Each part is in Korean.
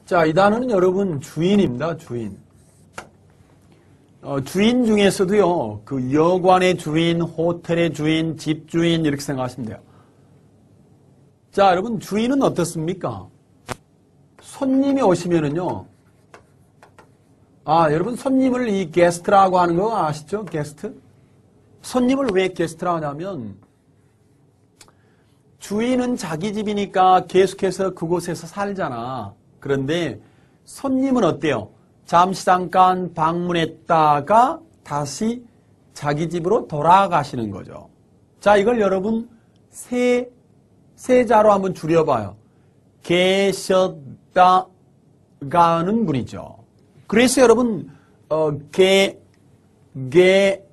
자, 이 단어는 여러분 주인입니다. 주인. 주인 중에서도요, 그 여관의 주인, 호텔의 주인, 집 주인 이렇게 생각하시면 돼요. 자, 여러분 주인은 어떻습니까? 손님이 오시면은요, 여러분 손님을 이 게스트라고 하는 거 아시죠? 게스트? 손님을 왜 게스트라고 하냐면 주인은 자기 집이니까 계속해서 그곳에서 살잖아. 그런데 손님은 어때요? 잠시 잠깐 방문했다가 다시 자기 집으로 돌아가시는 거죠. 자, 이걸 여러분 세자로 한번 줄여봐요. 계셨다 가는 분이죠. 그래서 여러분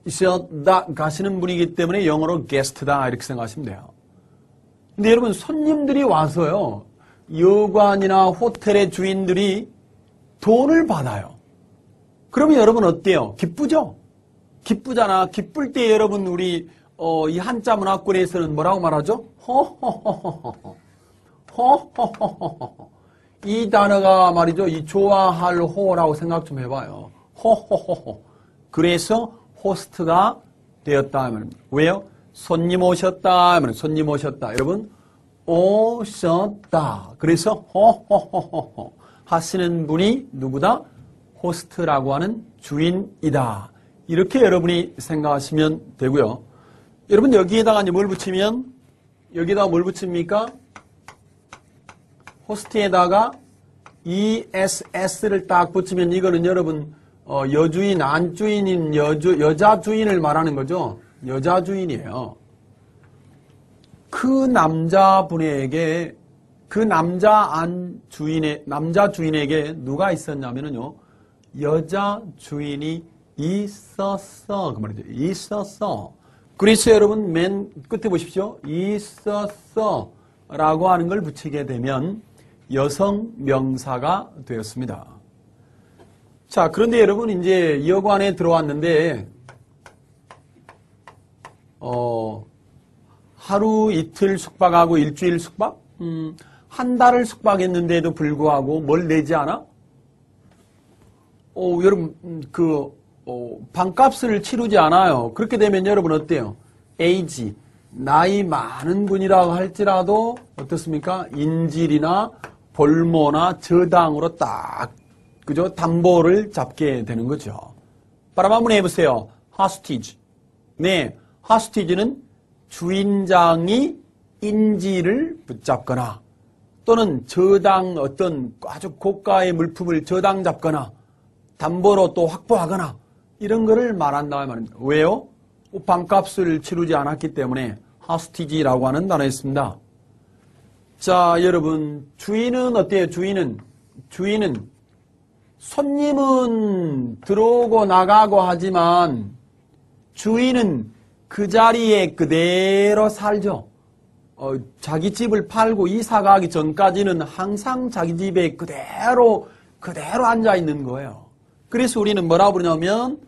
계셨다 가시는 분이기 때문에 영어로 게스트다 이렇게 생각하시면 돼요. 근데 여러분 손님들이 와서요, 여관이나 호텔의 주인들이 돈을 받아요. 그러면 여러분 어때요? 기쁘죠? 기쁘잖아. 기쁠 때 여러분 우리 이 한자 문화권에서는 뭐라고 말하죠? 허허허허허. 허허허허허. 이 단어가 말이죠. 이 좋아할 호라고 생각 좀 해봐요. 허허허허. 그래서 호스트가 되었다 하면 왜요? 손님 오셨다 하면 손님 오셨다. 여러분 오셨다. 그래서 허허허허 하시는 분이 누구다? 호스트라고 하는 주인이다. 이렇게 여러분이 생각하시면 되고요. 여러분 여기에다가 이제 뭘 붙이면 여기다가 뭘 붙입니까? 호스트에다가 ESS를 딱 붙이면 이거는 여러분 여주인, 안주인인 여자 주인을 말하는 거죠. 여자 주인이에요. 그 남자분에게 그 남자 주인에게 누가 있었냐면요. 여자 주인이 있었어. 그 말이죠. 있었어. 그래서 여러분 맨 끝에 보십시오. 있었어 라고 하는 걸 붙이게 되면 여성 명사가 되었습니다. 자, 그런데 여러분 이제 여관에 들어왔는데 하루 이틀 숙박하고 일주일 숙박? 한 달을 숙박했는데도 불구하고 뭘 내지 않아? 여러분 방값을 치르지 않아요. 그렇게 되면 여러분 어때요? 에이지, 나이 많은 분이라고 할지라도 어떻습니까? 인질이나 볼모나 저당으로 딱 그죠? 담보를 잡게 되는 거죠. 바람 한번 해보세요. hostage. 네, hostage는 주인장이 인질을 붙잡거나 또는 저당 어떤 아주 고가의 물품을 저당 잡거나 담보로 또 확보하거나 이런 거를 말한다 말입니다. 왜요? 방값을 치르지 않았기 때문에 hostage라고 하는 단어였습니다. 자, 여러분 주인은 어때요? 주인은 손님은 들어오고 나가고 하지만 주인은 그 자리에 그대로 살죠. 자기 집을 팔고 이사 가기 전까지는 항상 자기 집에 그대로 앉아 있는 거예요. 그래서 우리는 뭐라 부르냐면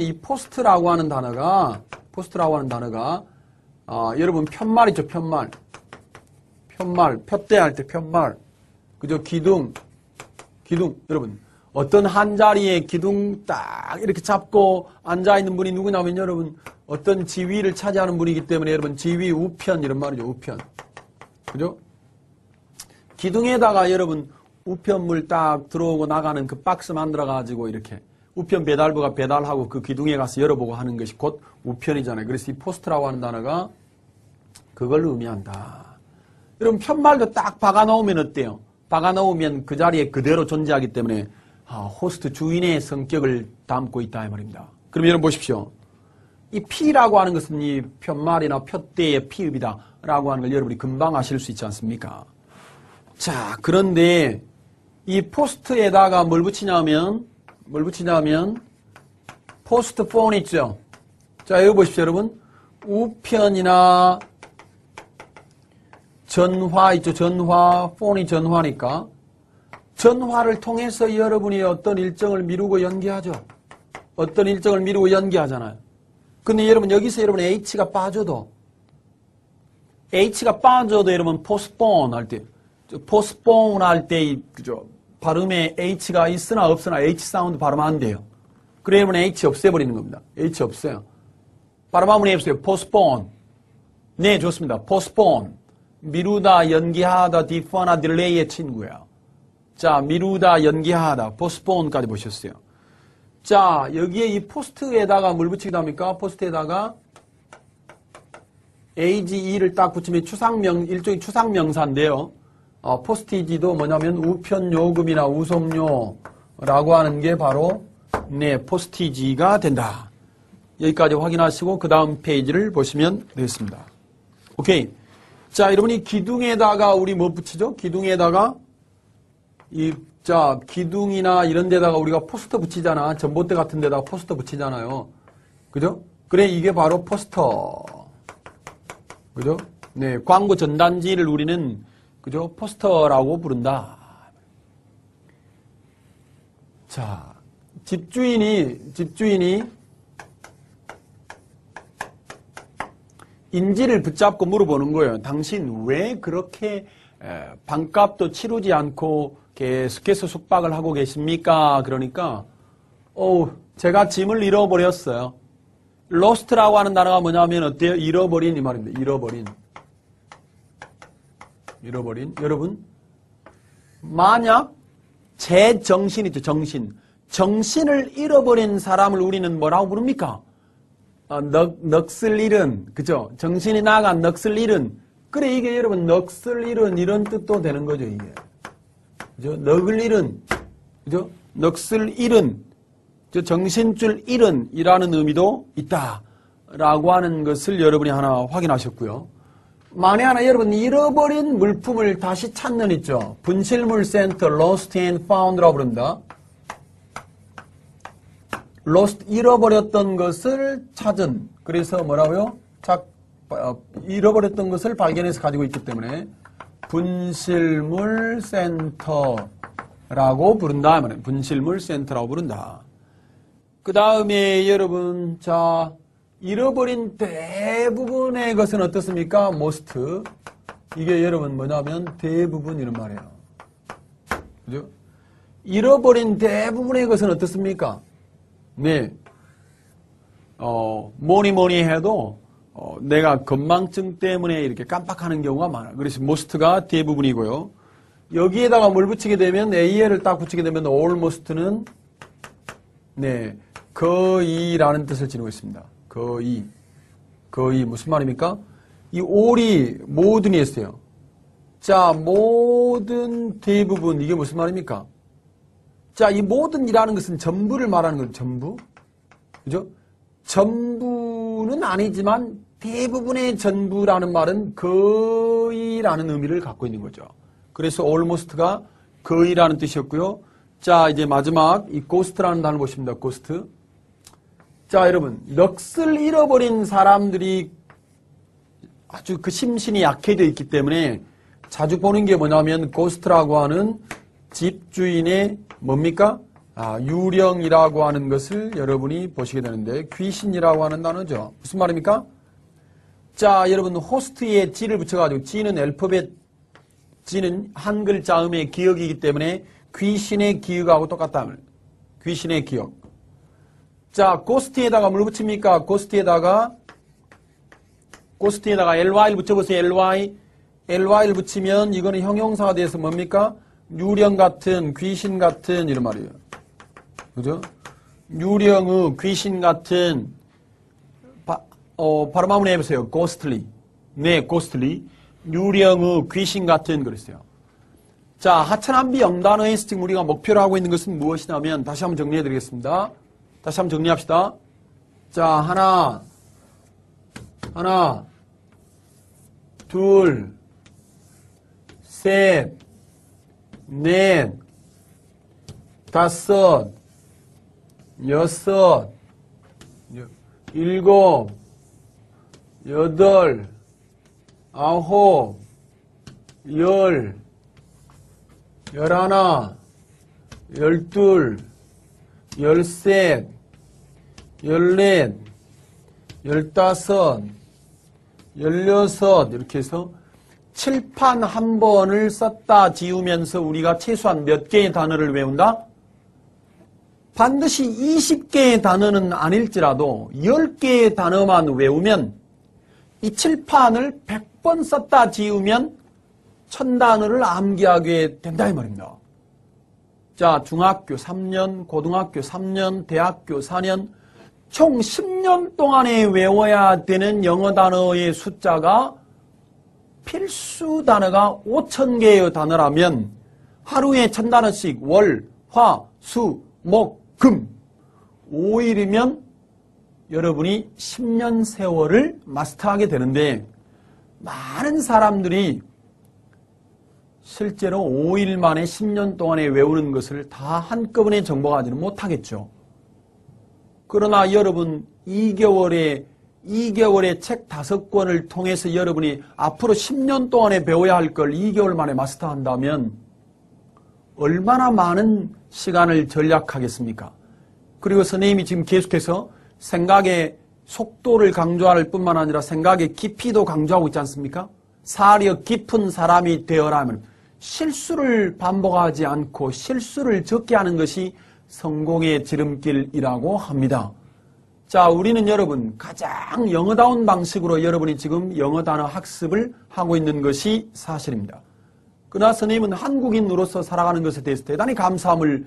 이 포스트라고 하는 단어가 여러분 편말이죠. 편말 표대할 때 편말 그죠? 기둥 여러분 어떤 한 자리에 기둥 딱 이렇게 잡고 앉아 있는 분이 누구냐면 여러분 어떤 지위를 차지하는 분이기 때문에 여러분 지위 우편 이런 말이죠. 우편 그죠? 기둥에다가 여러분 우편물 딱 들어오고 나가는 그 박스 만들어 가지고 이렇게 우편 배달부가 배달하고 그 기둥에 가서 열어보고 하는 것이 곧 우편이잖아요. 그래서 이 포스트라고 하는 단어가 그걸 의미한다. 여러분 편말도 딱 박아놓으면 어때요? 박아놓으면 그 자리에 그대로 존재하기 때문에 호스트 주인의 성격을 담고 있다 이 말입니다. 그럼 여러분 보십시오. 이 P라고 하는 것은 이 편말이나 표대의 피읍이다 라고 하는 걸 여러분이 금방 아실 수 있지 않습니까? 자, 그런데 이 포스트에다가 뭘 붙이냐면 포스트 폰 있죠. 자, 여기 보십시오 여러분. 우편이나 전화 있죠. 전화, 폰이 전화니까 전화를 통해서 여러분이 어떤 일정을 미루고 연기하죠. 어떤 일정을 미루고 연기하잖아요. 근데 여러분 여기서 여러분 H가 빠져도 여러분 postpone 할 때 그죠? 발음에 H가 있으나 없으나 H 사운드 발음하면 안 돼요. 그러면 H 없애버리는 겁니다. H 없어요. 발음 한번 해보세요. postpone. 네, 좋습니다. postpone. 미루다, 연기하다, defer나 delay의 친구예요. 자, 미루다, 연기하다, postpone까지 보셨어요. 자, 여기에 이 post에다가 뭘 붙이기도 합니까? post에다가 age를 딱 붙이면 일종의 추상명사인데요. 포스티지도 뭐냐면 우편요금이나 우송료라고 하는 게 바로 네, 포스티지가 된다. 여기까지 확인하시고 그 다음 페이지를 보시면 되겠습니다. 오케이. 자, 여러분이 기둥에다가 우리 뭐 붙이죠? 기둥에다가 기둥이나 이런 데다가 우리가 포스터 붙이잖아. 전봇대 같은 데다가 포스터 붙이잖아요. 그죠? 그래, 이게 바로 포스터. 그죠? 네, 광고 전단지를 우리는 그죠? 포스터라고 부른다. 자, 집주인이 인지를 붙잡고 물어보는 거예요. 당신 왜 그렇게 방값도 치르지 않고 계속해서 숙박을 하고 계십니까? 그러니까 제가 짐을 잃어버렸어요. lost라고 하는 단어가 뭐냐면 어때요? 잃어버린 이 말입니다. 잃어버린. 여러분, 만약 제 정신이죠. 정신을 잃어버린 사람을 우리는 뭐라고 부릅니까? 넋을 잃은, 그죠? 정신이 나간 넋을 잃은. 그래, 이게 여러분, 넋을 잃은 이런 뜻도 되는 거죠, 이게. 그죠? 넋을 잃은, 그죠? 넋을 잃은, 정신줄 잃은 이라는 의미도 있다. 라고 하는 것을 여러분이 하나 확인하셨고요. 만에 하나 여러분, 잃어버린 물품을 다시 찾는 있죠. 분실물 센터, lost and found라고 부릅니다. lost, 잃어버렸던 것을 찾은. 그래서 뭐라고요? 잃어버렸던 것을 발견해서 가지고 있기 때문에 분실물 센터라고 부른다. 분실물 센터라고 부른다. 그 다음에 여러분, 자, 잃어버린 대부분의 것은 어떻습니까? most. 이게 여러분 뭐냐면 대부분 이런 말이에요. 그죠? 잃어버린 대부분의 것은 어떻습니까? 네. 뭐니 해도, 내가 건망증 때문에 이렇게 깜빡하는 경우가 많아요. 그래서 most가 대부분이고요. 여기에다가 뭘 붙이게 되면, AL을 딱 붙이게 되면 almost는, 네, 거의라는 뜻을 지니고 있습니다. 거의 무슨 말입니까? 이 all이 모든이 했어요. 자, 모든, 대부분, 이게 무슨 말입니까? 자, 이 모든이라는 것은 전부를 말하는 거죠. 전부. 그죠? 전부는 아니지만 대부분의 전부라는 말은 거의라는 의미를 갖고 있는 거죠. 그래서 almost가 거의라는 뜻이었고요. 자, 이제 마지막 이 ghost라는 단어를 보십니다. ghost. 자, 여러분, 넋을 잃어버린 사람들이 아주 그 심신이 약해져 있기 때문에 자주 보는 게 뭐냐면 ghost라고 하는 집주인의 뭡니까? 유령이라고 하는 것을 여러분이 보시게 되는데 귀신이라고 하는 단어죠. 무슨 말입니까? 자, 여러분 호스트에 G를 붙여가지고 G는 알파벳 G는 한 글자음의 기억이기 때문에 귀신의 기억하고 똑같다. 귀신의 기억. 자, 고스트에다가 뭘 붙입니까? 고스트에다가 ly를 붙여보세요. ly를 붙이면 이거는 형용사가 돼서 뭡니까? 유령 같은, 귀신 같은 이런 말이에요. 그죠? 유령의 귀신 같은 발음 한번 해보세요. ghostly. 네, ghostly. 유령의 귀신 같은 그랬어요. 자, 하천한비 영단어에서 지금 우리가 목표로 하고 있는 것은 무엇이냐면 다시 한번 정리해 드리겠습니다. 다시 한번 정리합시다. 자, 하나, 둘, 셋, 넷, 다섯, 여섯, 일곱, 여덟, 아홉, 열, 열하나, 열둘, 열셋, 열넷, 열다섯, 열여섯 이렇게 해서 칠판 한 번을 썼다 지우면서 우리가 최소한 몇 개의 단어를 외운다? 반드시 20개의 단어는 아닐지라도 10개의 단어만 외우면 이 칠판을 100번 썼다 지우면 1000단어를 암기하게 된다 이 말입니다. 자, 중학교 3년, 고등학교 3년, 대학교 4년 총 10년 동안에 외워야 되는 영어 단어의 숫자가 필수 단어가 5000개의 단어라면 하루에 1000단어씩 월, 화, 수, 목, 금 5일이면 여러분이 10년 세월을 마스터하게 되는데 많은 사람들이 실제로 5일 만에 10년 동안에 외우는 것을 다 한꺼번에 정복하지는 못하겠죠. 그러나 여러분 2개월에 책 5권을 통해서 여러분이 앞으로 10년 동안에 배워야 할 걸 2개월 만에 마스터한다면 얼마나 많은 시간을 절약하겠습니까? 그리고 선생님이 지금 계속해서 생각의 속도를 강조할 뿐만 아니라 생각의 깊이도 강조하고 있지 않습니까? 사려 깊은 사람이 되어라면 실수를 반복하지 않고 실수를 적게 하는 것이 성공의 지름길이라고 합니다. 자, 우리는 여러분 가장 영어다운 방식으로 여러분이 지금 영어 단어 학습을 하고 있는 것이 사실입니다. 그러나 선생님은 한국인으로서 살아가는 것에 대해서 대단히 감사함을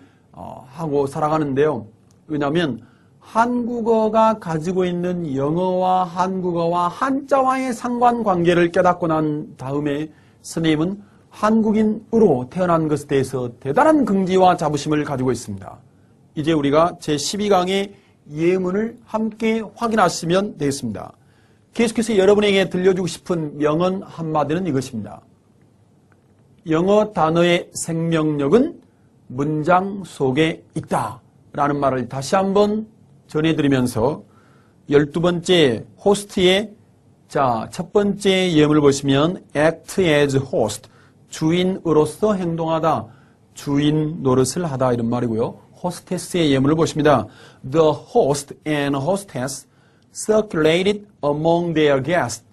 하고 살아가는데요. 왜냐하면 한국어가 가지고 있는 영어와 한국어와 한자와의 상관관계를 깨닫고 난 다음에 선생님은 한국인으로 태어난 것에 대해서 대단한 긍지와 자부심을 가지고 있습니다. 이제 우리가 제12강의 예문을 함께 확인하시면 되겠습니다. 계속해서 여러분에게 들려주고 싶은 명언 한마디는 이것입니다. 영어 단어의 생명력은 문장 속에 있다 라는 말을 다시 한번 전해드리면서 12번째 호스트의 첫 번째 예문을 보시면 act as host, 주인으로서 행동하다, 주인 노릇을 하다 이런 말이고요. 호스테스의 예문을 보십니다. The host and hostess circulated among their guests.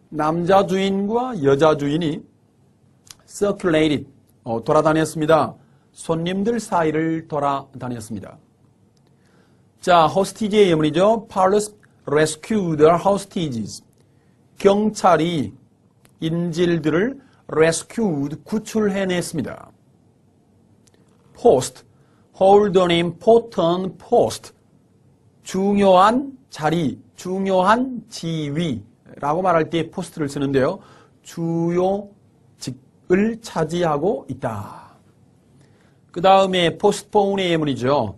남자 주인과 여자 주인이 circulated, 돌아다녔습니다. 손님들 사이를 돌아다녔습니다. 자, 호스티지의 예문이죠. Police rescued the hostages. 경찰이 인질들을 rescued, 구출해냈습니다. Post, hold an important post. 중요한 자리, 중요한 지위라고 말할 때 post를 쓰는데요. 주요 직을 차지하고 있다. 그 다음에 postpone의 예문이죠.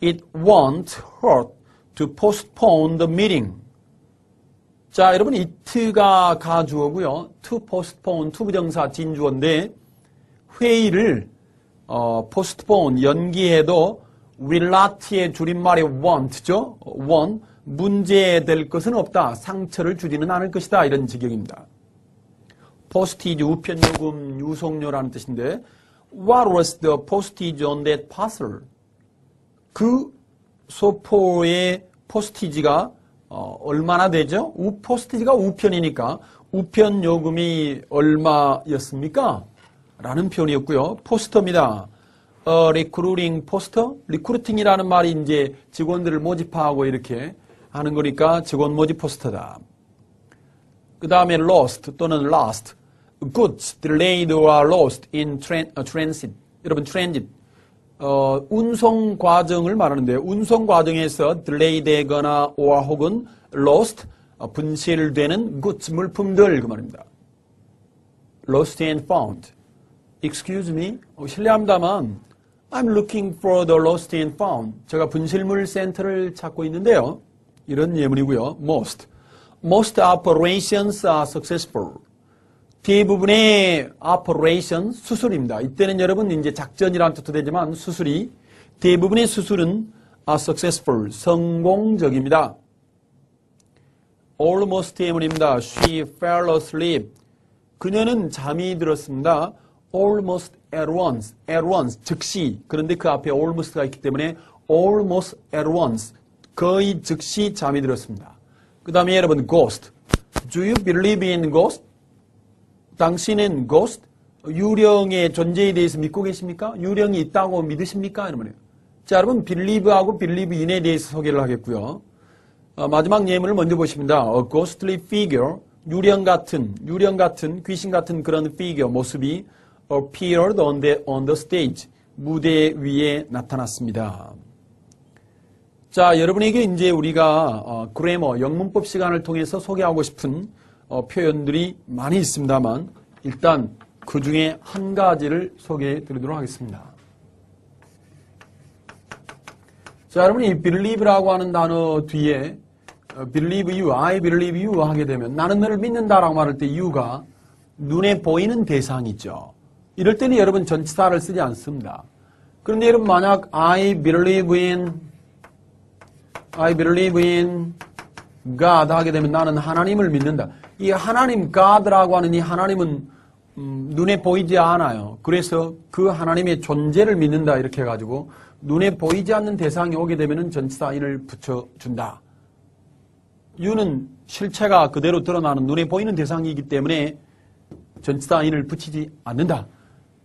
It won't hurt to postpone the meeting. 자, 여러분 it가 가주어고요. to postpone, to 부정사 진주어인데 회의를 postpone, 연기해도 will not의 줄임말이 won't죠. won't, 문제될 것은 없다. 상처를 주지는 않을 것이다. 이런 직역입니다. postage, 우편요금, 유송료라는 뜻인데 What was the postage on that parcel? 그 소포의 포스티지가 얼마나 되죠? 포스티지가 우편이니까 우편 요금이 얼마였습니까? 라는 표현이었고요. 포스터입니다. recruiting 포스터? 리크루팅이라는 말이 이제 직원들을 모집하고 이렇게 하는 거니까 직원 모집 포스터다. 그 다음에 lost 또는 lost. goods delayed or lost in transit. 여러분 transit. 운송 과정을 말하는데요. 운송 과정에서 딜레이 되거나 or 혹은 lost, 분실되는 goods, 물품들 그 말입니다. lost and found. Excuse me, 실례합니다만 I'm looking for the lost and found. 제가 분실물 센터를 찾고 있는데요. 이런 예문이고요. Most operations are successful. 대부분의 operation, 수술입니다. 이때는 여러분 이제 작전이라는 뜻도 되지만 수술이 대부분의 수술은 are successful, 성공적입니다. Almost 예문입니다. She fell asleep. 그녀는 잠이 들었습니다. Almost at once, 즉시. 그런데 그 앞에 almost가 있기 때문에 almost at once, 거의 즉시 잠이 들었습니다. 그 다음에 여러분 ghost. Do you believe in ghost? 당신은 ghost, 유령의 존재에 대해서 믿고 계십니까? 유령이 있다고 믿으십니까? 이런 말이에요. 자, 여러분, believe하고 believe in에 대해서 소개를 하겠고요. 마지막 예문을 먼저 보십니다. A ghostly figure, 유령 같은, 귀신 같은 그런 figure, 모습이 appeared on the stage, 무대 위에 나타났습니다. 자, 여러분에게 이제 우리가 그래머, 영문법 시간을 통해서 소개하고 싶은 표현들이 많이 있습니다만 일단 그 중에 한 가지를 소개해 드리도록 하겠습니다. 자, 여러분 이 believe라고 하는 단어 뒤에 believe you, I believe you 하게 되면 나는 너를 믿는다라고 말할 때 you가 눈에 보이는 대상이죠. 이럴 때는 여러분 전치사를 쓰지 않습니다. 그런데 여러분 만약 I believe in God 하게 되면 나는 하나님을 믿는다. 이 하나님 God라고 하는 이 하나님은 눈에 보이지 않아요. 그래서 그 하나님의 존재를 믿는다 이렇게 해가지고 눈에 보이지 않는 대상이 오게 되면 전치사 in을 붙여준다. you는 실체가 그대로 드러나는 눈에 보이는 대상이기 때문에 전치사 in을 붙이지 않는다.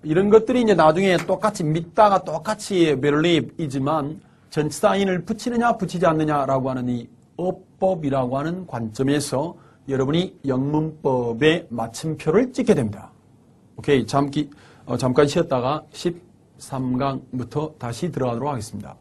이런 것들이 이제 나중에 똑같이 믿다가 똑같이 believe이지만 전치사 in을 붙이느냐 붙이지 않느냐라고 하는 이 어법이라고 하는 관점에서 여러분이 영문법의 마침표를 찍게 됩니다. 오케이, 잠깐 쉬었다가 13강부터 다시 들어가도록 하겠습니다.